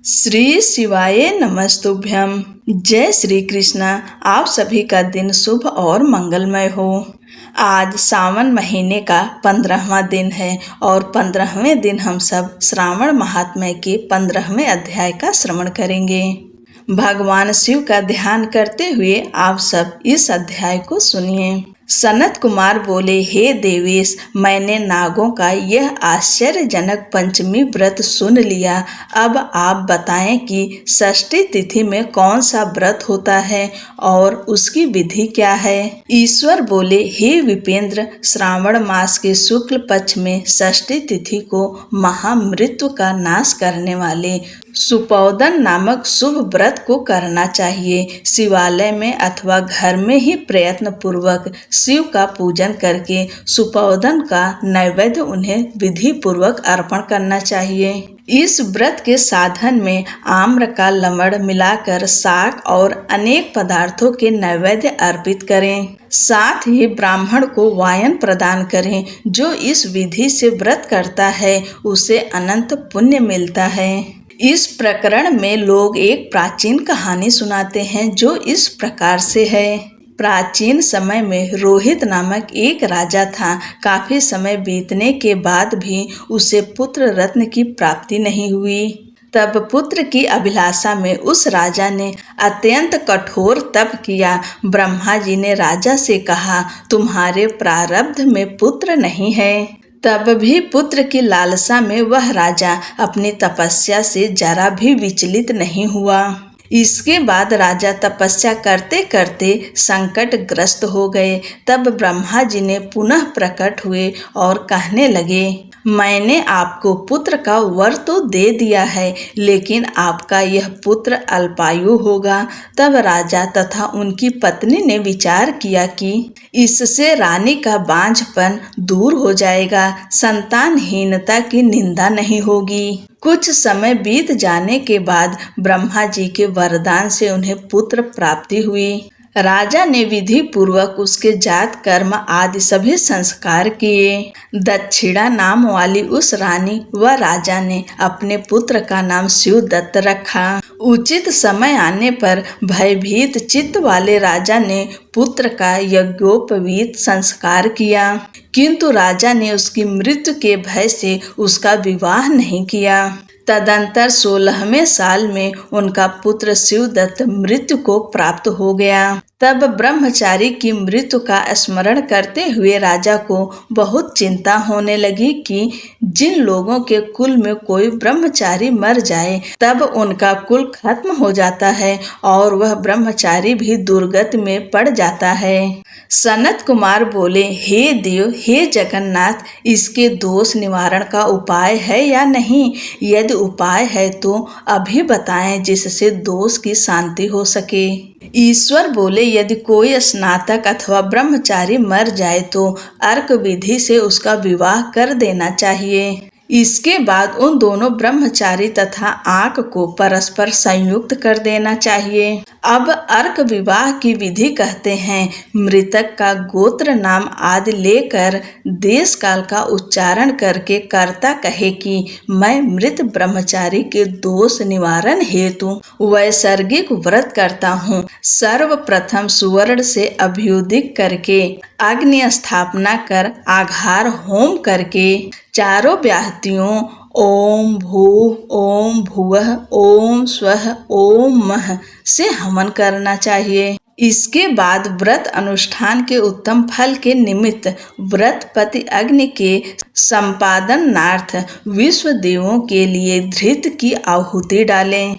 श्री शिवाय नमस्तुभ्यम। जय श्री कृष्णा। आप सभी का दिन शुभ और मंगलमय हो। आज सावन महीने का 15वां दिन है और 15वें दिन हम सब श्रावण महात्म्य के 15वें अध्याय का श्रवण करेंगे। भगवान शिव का ध्यान करते हुए आप सब इस अध्याय को सुनिए। सनत कुमार बोले, हे देवेश, मैंने नागों का यह आश्चर्यजनक पंचमी व्रत सुन लिया। अब आप बताएं कि षष्ठी तिथि में कौन सा व्रत होता है और उसकी विधि क्या है। ईश्वर बोले, हे विपेंद्र, श्रावण मास के शुक्ल पक्ष में षष्ठी तिथि को महामृत्यु का नाश करने वाले सुपौदन नामक शुभ व्रत को करना चाहिए। शिवालय में अथवा घर में ही प्रयत्न पूर्वक शिव का पूजन करके सुपौदन का नैवेद्य उन्हें विधि पूर्वक अर्पण करना चाहिए। इस व्रत के साधन में आम्र का लवण मिलाकर शाक और अनेक पदार्थों के नैवेद्य अर्पित करें। साथ ही ब्राह्मण को वायन प्रदान करें। जो इस विधि से व्रत करता है उसे अनंत पुण्य मिलता है। इस प्रकरण में लोग एक प्राचीन कहानी सुनाते हैं जो इस प्रकार से है। प्राचीन समय में रोहित नामक एक राजा था। काफी समय बीतने के बाद भी उसे पुत्र रत्न की प्राप्ति नहीं हुई। तब पुत्र की अभिलाषा में उस राजा ने अत्यंत कठोर तप किया। ब्रह्मा जी ने राजा से कहा, तुम्हारे प्रारब्ध में पुत्र नहीं है। तब भी पुत्र की लालसा में वह राजा अपनी तपस्या से जरा भी विचलित नहीं हुआ। इसके बाद राजा तपस्या करते करते संकटग्रस्त हो गए। तब ब्रह्मा जी ने पुनः प्रकट हुए और कहने लगे, मैंने आपको पुत्र का वर तो दे दिया है, लेकिन आपका यह पुत्र अल्पायु होगा। तब राजा तथा उनकी पत्नी ने विचार किया कि इससे रानी का बांझपन दूर हो जाएगा, संतानहीनता की निंदा नहीं होगी। कुछ समय बीत जाने के बाद ब्रह्मा जी के वरदान से उन्हें पुत्र प्राप्ति हुई। राजा ने विधि पूर्वक उसके जात कर्म आदि सभी संस्कार किए। दक्षिणा नाम वाली उस रानी व राजा ने अपने पुत्र का नाम शिवदत्त रखा। उचित समय आने पर भयभीत चित्त वाले राजा ने पुत्र का यज्ञोपवीत संस्कार किया, किंतु राजा ने उसकी मृत्यु के भय से उसका विवाह नहीं किया। तदंतर 16वें साल में उनका पुत्र शिवदत्त मृत्यु को प्राप्त हो गया। तब ब्रह्मचारी की मृत्यु का स्मरण करते हुए राजा को बहुत चिंता होने लगी कि जिन लोगों के कुल में कोई ब्रह्मचारी मर जाए तब उनका कुल खत्म हो जाता है और वह ब्रह्मचारी भी दुर्गति में पड़ जाता है। सनत कुमार बोले, हे देव, हे जगन्नाथ, इसके दोष निवारण का उपाय है या नहीं? यदि उपाय है तो अभी बताएं जिससे दोष की शांति हो सके। ईश्वर बोले, यदि कोई स्नातक अथवा ब्रह्मचारी मर जाए तो अर्क विधि से उसका विवाह कर देना चाहिए। इसके बाद उन दोनों ब्रह्मचारी तथा आंख को परस्पर संयुक्त कर देना चाहिए। अब अर्क विवाह की विधि कहते हैं, मृतक का गोत्र नाम आदि लेकर देश काल का उच्चारण करके कर्ता कहे कि मैं मृत ब्रह्मचारी के दोष निवारण हेतु वैसर्गिक व्रत करता हूँ। सर्वप्रथम सुवर्ण से अभ्युदिक करके अग्नि स्थापना कर आघार होम करके चारों व्याहतियों ओम भूः ओम भुवः ओम स्वः ओम मः से हवन करना चाहिए। इसके बाद व्रत अनुष्ठान के उत्तम फल के निमित्त व्रतपति अग्नि के संपादनार्थ विश्व देवों के लिए धृत की आहुति डालें।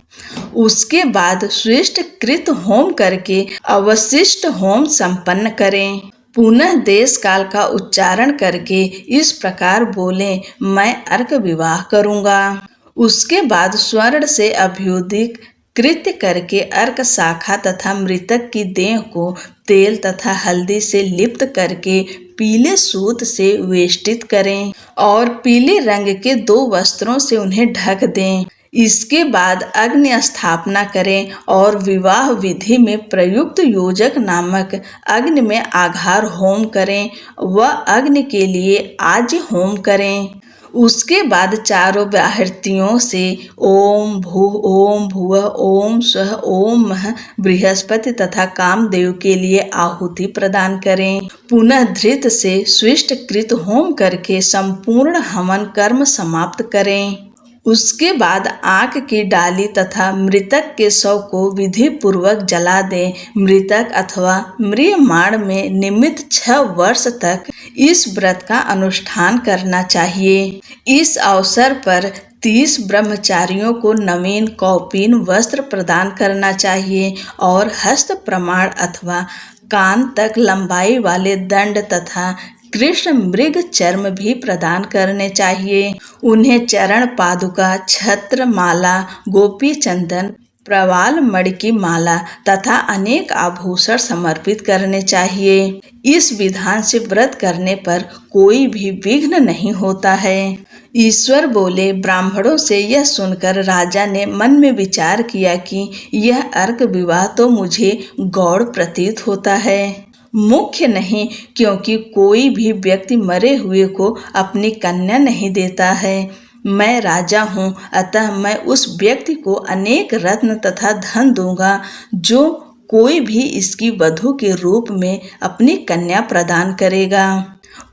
उसके बाद श्रेष्ठ कृत होम करके अवशिष्ट होम संपन्न करें। पुनः देश काल का उच्चारण करके इस प्रकार बोलें, मैं अर्क विवाह करूंगा। उसके बाद स्वर्ण से अभ्युदिक कृत्य करके अर्क शाखा तथा मृतक की देह को तेल तथा हल्दी से लिप्त करके पीले सूत से वेष्टित करें और पीले रंग के 2 वस्त्रों से उन्हें ढक दें। इसके बाद अग्नि स्थापना करें और विवाह विधि में प्रयुक्त योजक नामक अग्नि में आघार होम करें व अग्नि के लिए आज्य होम करें। उसके बाद चारों बाहर्तियों से ओम भुवः ओम स्वः ओम मः बृहस्पति तथा कामदेव के लिए आहुति प्रदान करें। पुनः धृत से स्विष्टकृत होम करके संपूर्ण हवन कर्म समाप्त करें। उसके बाद आँख की डाली तथा मृतक के शव को विधि पूर्वक जला दें। मृतक अथवा म्रियमाण में निमित्त 6 वर्ष तक इस व्रत का अनुष्ठान करना चाहिए। इस अवसर पर 30 ब्रह्मचारियों को नवीन कौपीन वस्त्र प्रदान करना चाहिए और हस्त प्रमाण अथवा कान तक लंबाई वाले दंड तथा कृष्ण मृग चर्म भी प्रदान करने चाहिए। उन्हें चरण पादुका, छत्र माला, गोपी चंदन, प्रवाल मणि की माला तथा अनेक आभूषण समर्पित करने चाहिए। इस विधान से व्रत करने पर कोई भी विघ्न नहीं होता है। ईश्वर बोले, ब्राह्मणों से यह सुनकर राजा ने मन में विचार किया कि यह अर्क विवाह तो मुझे गौड़ प्रतीत होता है, मुख्य नहीं, क्योंकि कोई भी व्यक्ति मरे हुए को अपनी कन्या नहीं देता है। मैं राजा हूँ, अतः मैं उस व्यक्ति को अनेक रत्न तथा धन दूंगा जो कोई भी इसकी वधू के रूप में अपनी कन्या प्रदान करेगा।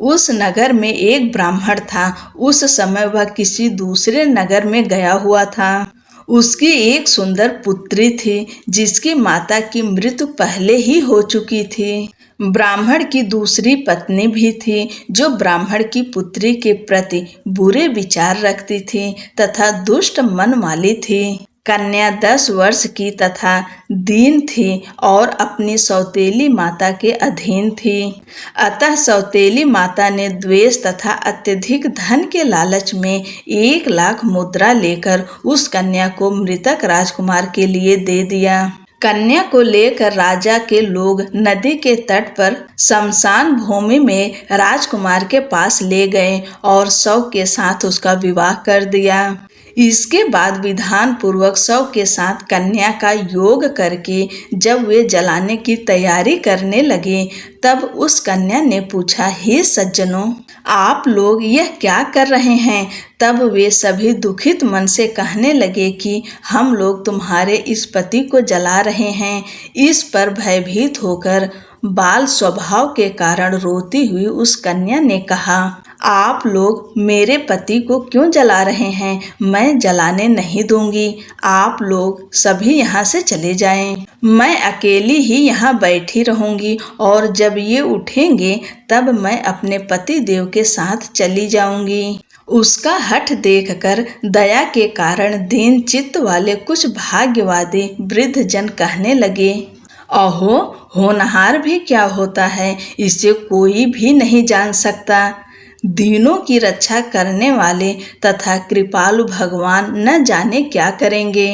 उस नगर में एक ब्राह्मण था। उस समय वह किसी दूसरे नगर में गया हुआ था। उसकी एक सुंदर पुत्री थी जिसकी माता की मृत्यु पहले ही हो चुकी थी। ब्राह्मण की दूसरी पत्नी भी थी जो ब्राह्मण की पुत्री के प्रति बुरे विचार रखती थी तथा दुष्ट मन वाली थी। कन्या 10 वर्ष की तथा दीन थी और अपनी सौतेली माता के अधीन थी। अतः सौतेली माता ने द्वेष तथा अत्यधिक धन के लालच में 1 लाख मुद्रा लेकर उस कन्या को मृतक राजकुमार के लिए दे दिया। कन्या को लेकर राजा के लोग नदी के तट पर शमशान भूमि में राजकुमार के पास ले गए और शव के साथ उसका विवाह कर दिया। इसके बाद विधान पूर्वक शव के साथ कन्या का योग करके जब वे जलाने की तैयारी करने लगे तब उस कन्या ने पूछा, हे सज्जनों, आप लोग यह क्या कर रहे हैं? तब वे सभी दुखित मन से कहने लगे कि हम लोग तुम्हारे इस पति को जला रहे हैं। इस पर भयभीत होकर बाल स्वभाव के कारण रोती हुई उस कन्या ने कहा, आप लोग मेरे पति को क्यों जला रहे हैं? मैं जलाने नहीं दूंगी। आप लोग सभी यहाँ से चले जाएं। मैं अकेली ही यहाँ बैठी रहूंगी और जब ये उठेंगे तब मैं अपने पति देव के साथ चली जाऊंगी। उसका हठ देखकर दया के कारण दीन चित्त वाले कुछ भाग्यवादी वृद्ध जन कहने लगे, अहो, होनहार भी क्या होता है, इसे कोई भी नहीं जान सकता। दीनों की रक्षा करने वाले तथा कृपालु भगवान न जाने क्या करेंगे।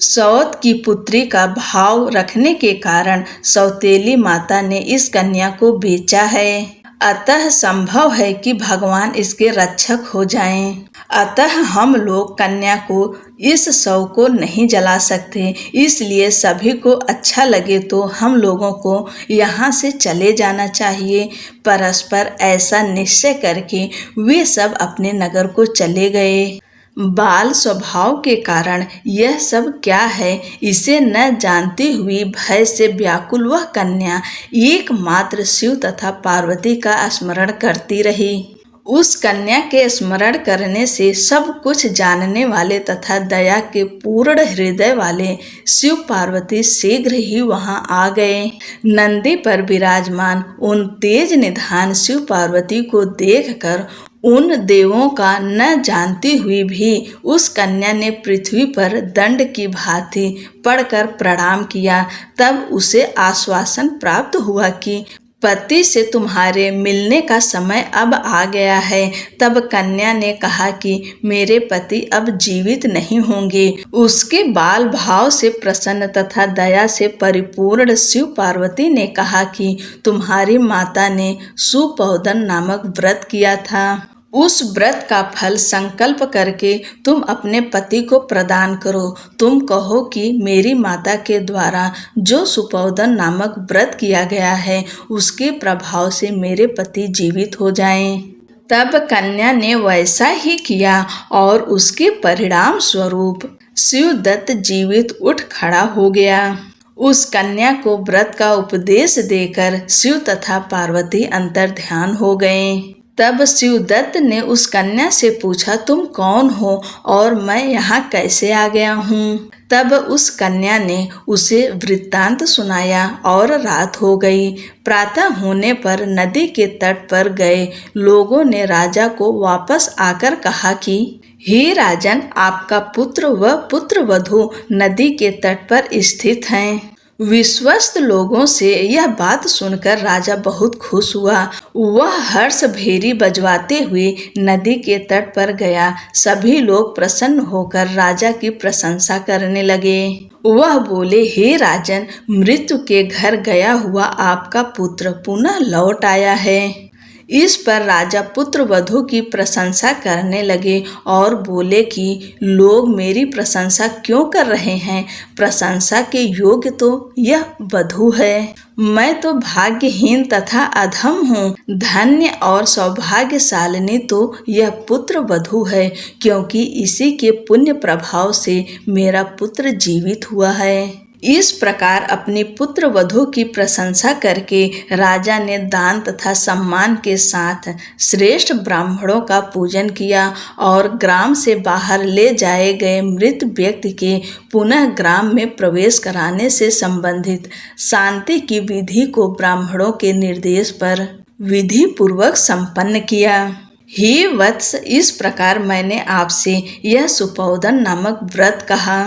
सौत की पुत्री का भाव रखने के कारण सौतेली माता ने इस कन्या को बेचा है। अतः संभव है कि भगवान इसके रक्षक हो जाएं। अतः हम लोग कन्या को इस शव को नहीं जला सकते, इसलिए सभी को अच्छा लगे तो हम लोगों को यहाँ से चले जाना चाहिए। परस्पर ऐसा निश्चय करके वे सब अपने नगर को चले गए। बाल स्वभाव के कारण यह सब क्या है इसे न जानती हुई भय से व्याकुल वह कन्या एकमात्र शिव तथा पार्वती का स्मरण करती रही। उस कन्या के स्मरण करने से सब कुछ जानने वाले तथा दया के पूर्ण हृदय वाले शिव पार्वती शीघ्र ही वहां आ गए। नंदी पर विराजमान उन तेज निधान शिव पार्वती को देखकर उन देवों का न जानती हुई भी उस कन्या ने पृथ्वी पर दंड की भांति पड़कर प्रणाम किया। तब उसे आश्वासन प्राप्त हुआ कि पति से तुम्हारे मिलने का समय अब आ गया है। तब कन्या ने कहा कि मेरे पति अब जीवित नहीं होंगे। उसके बाल भाव से प्रसन्न तथा दया से परिपूर्ण शिव पार्वती ने कहा कि तुम्हारी माता ने सुपौदन नामक व्रत किया था। उस व्रत का फल संकल्प करके तुम अपने पति को प्रदान करो। तुम कहो कि मेरी माता के द्वारा जो सुपौदन नामक व्रत किया गया है उसके प्रभाव से मेरे पति जीवित हो जाएं। तब कन्या ने वैसा ही किया और उसके परिणाम स्वरूप शिवदत्त जीवित उठ खड़ा हो गया। उस कन्या को व्रत का उपदेश देकर शिव तथा पार्वती अंतर्ध्यान हो गए। तब शिवदत्त ने उस कन्या से पूछा, तुम कौन हो और मैं यहाँ कैसे आ गया हूँ? तब उस कन्या ने उसे वृत्तांत सुनाया और रात हो गई। प्रातः होने पर नदी के तट पर गए लोगों ने राजा को वापस आकर कहा कि हे राजन, आपका पुत्र व पुत्रवधू नदी के तट पर स्थित हैं। विश्वस्त लोगों से यह बात सुनकर राजा बहुत खुश हुआ। वह हर्ष भेरी बजवाते हुए नदी के तट पर गया। सभी लोग प्रसन्न होकर राजा की प्रशंसा करने लगे। वह बोले, हे राजन, मृत्यु के घर गया हुआ आपका पुत्र पुनः लौट आया है। इस पर राजा पुत्र वधू की प्रशंसा करने लगे और बोले कि लोग मेरी प्रशंसा क्यों कर रहे हैं? प्रशंसा के योग्य तो यह वधू है। मैं तो भाग्यहीन तथा अधम हूँ। धन्य और सौभाग्यशालिनी तो यह पुत्र वधू है, क्योंकि इसी के पुण्य प्रभाव से मेरा पुत्र जीवित हुआ है। इस प्रकार अपनी पुत्र वधू की प्रशंसा करके राजा ने दान तथा सम्मान के साथ श्रेष्ठ ब्राह्मणों का पूजन किया और ग्राम से बाहर ले जाए गए मृत व्यक्ति के पुनः ग्राम में प्रवेश कराने से संबंधित शांति की विधि को ब्राह्मणों के निर्देश पर विधि पूर्वक संपन्न किया। हे वत्स, इस प्रकार मैंने आपसे यह सुपौदन नामक व्रत कहा।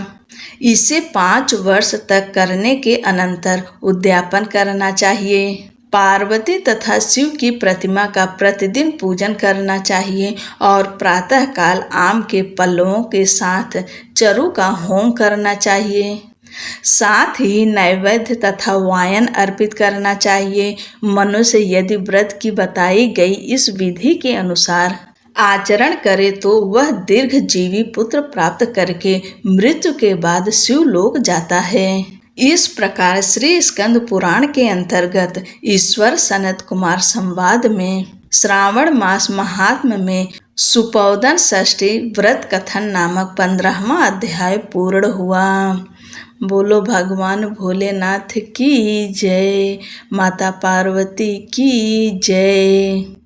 इसे 5 वर्ष तक करने के अनंतर उद्यापन करना चाहिए। पार्वती तथा शिव की प्रतिमा का प्रतिदिन पूजन करना चाहिए और प्रातःकाल आम के पल्लवों के साथ चरु का होम करना चाहिए। साथ ही नैवेद्य तथा वायन अर्पित करना चाहिए। मनुष्य यदि व्रत की बताई गई इस विधि के अनुसार आचरण करे तो वह दीर्घजीवी पुत्र प्राप्त करके मृत्यु के बाद शिवलोक जाता है। इस प्रकार श्री स्कंद पुराण के अंतर्गत ईश्वर सनत कुमार संवाद में श्रावण मास महात्म्य में सुपौदन षष्ठी व्रत कथन नामक 15वां अध्याय पूर्ण हुआ। बोलो भगवान भोलेनाथ की जय, माता पार्वती की जय।